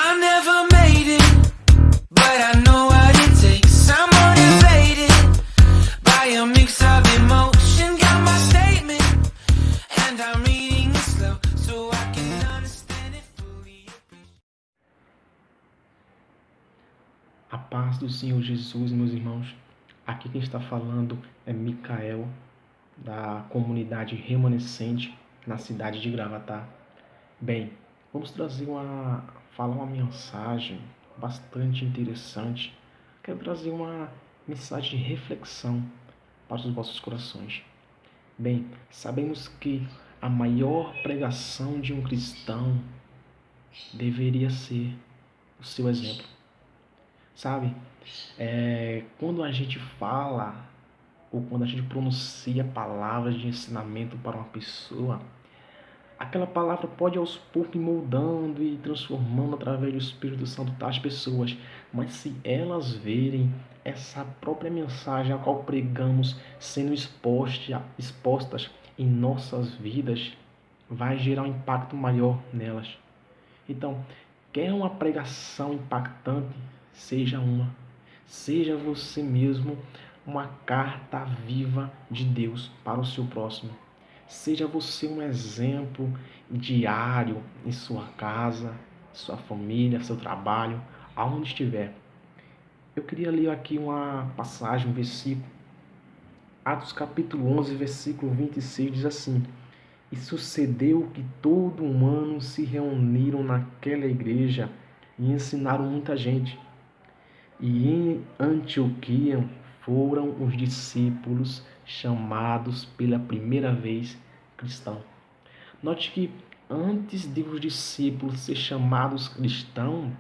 I never made it, but I know what it takes. I'm motivated by a mix of emotion. Got my statement, and I'm reading it slow so I can understand it fully. A paz do Senhor Jesus, meus irmãos. Aqui quem está falando é Micael, da comunidade remanescente na cidade de Gravatá. Bem, vamos falar uma mensagem bastante interessante. Quero trazer uma mensagem de reflexão para os vossos corações. Bem, sabemos que a maior pregação de um cristão deveria ser o seu exemplo. Sabe, quando a gente fala ou quando a gente pronuncia palavras de ensinamento para uma pessoa, aquela palavra pode aos poucos ir moldando e transformando através do Espírito Santo das pessoas, mas se elas verem essa própria mensagem a qual pregamos sendo expostas em nossas vidas, vai gerar um impacto maior nelas. Então, quer uma pregação impactante? Seja você mesmo uma carta viva de Deus para o seu próximo. Seja você um exemplo diário em sua casa, sua família, seu trabalho, aonde estiver. Eu queria ler aqui uma passagem, um versículo. Atos capítulo 11, versículo 26 diz assim: E sucedeu que todo um ano se reuniram naquela igreja e ensinaram muita gente. E em Antioquia foram os discípulos chamados pela primeira vez cristãos. Note que antes de os discípulos ser chamados cristãos,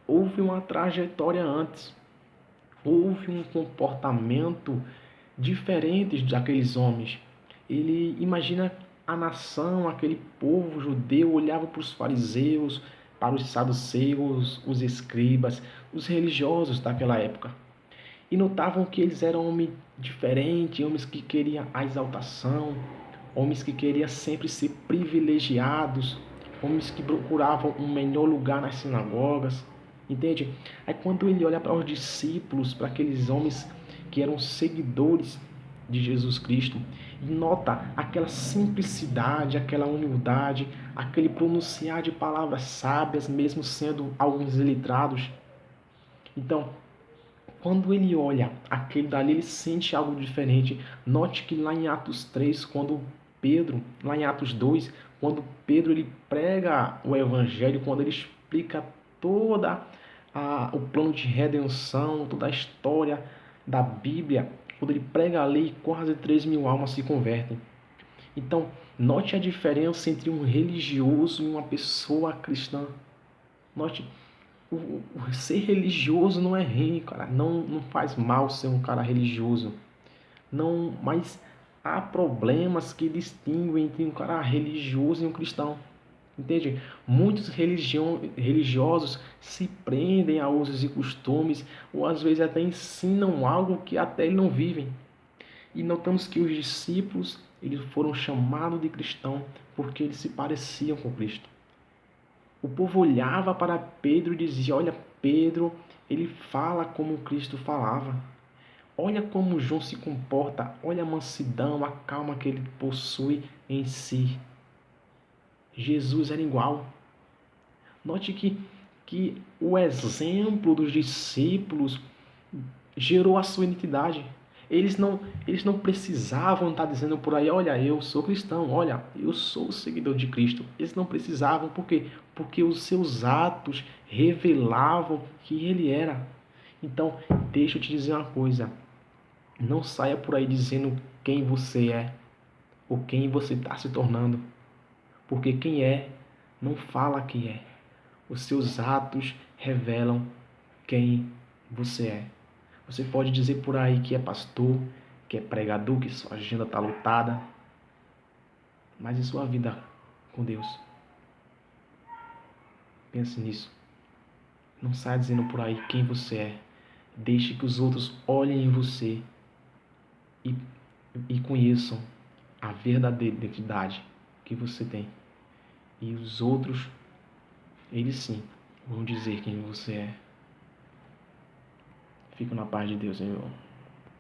houve uma trajetória antes. Houve um comportamento diferente daqueles homens. Ele imagina a nação, aquele povo judeu, olhava para os fariseus, para os saduceus, os escribas, os religiosos daquela época. E notavam que eles eram homens diferentes, homens que queriam a exaltação, homens que queriam sempre ser privilegiados, homens que procuravam um melhor lugar nas sinagogas, entende? Aí quando ele olha para os discípulos, para aqueles homens que eram seguidores de Jesus Cristo, e nota aquela simplicidade, aquela humildade, aquele pronunciar de palavras sábias, mesmo sendo alguns iletrados. Então, quando ele olha aquele dali, ele sente algo diferente. Note que lá em Atos 3, lá em Atos 2, quando Pedro ele prega o evangelho, quando ele explica toda o plano de redenção, toda a história da Bíblia, quando ele prega a lei, quase 3.000 almas se convertem. Então, note a diferença entre um religioso e uma pessoa cristã. Note, ser religioso não é ruim, cara. Não faz mal ser um cara religioso. Não, mas há problemas que distinguem entre um cara religioso e um cristão. Entende? Muitos religiosos se prendem a usos e costumes, ou às vezes até ensinam algo que até não vivem. E notamos que os discípulos eles foram chamados de cristão porque eles se pareciam com Cristo. O povo olhava para Pedro e dizia: olha, Pedro, ele fala como Cristo falava. Olha como João se comporta, olha a mansidão, a calma que ele possui em si. Jesus era igual. Note que o exemplo dos discípulos gerou a sua identidade. Eles não precisavam estar dizendo por aí: olha, eu sou cristão, olha, eu sou seguidor de Cristo. Eles não precisavam, por quê? Porque os seus atos revelavam que ele era. Então, deixa eu te dizer uma coisa. Não saia por aí dizendo quem você é ou quem você está se tornando. Porque quem é, não fala que é. Os seus atos revelam quem você é. Você pode dizer por aí que é pastor, que é pregador, que sua agenda está lotada. Mas e sua vida com Deus? Pense nisso. Não saia dizendo por aí quem você é. Deixe que os outros olhem em você e conheçam a verdadeira identidade que você tem. E os outros, eles sim, vão dizer quem você é. Fico na paz de Deus, meu irmão.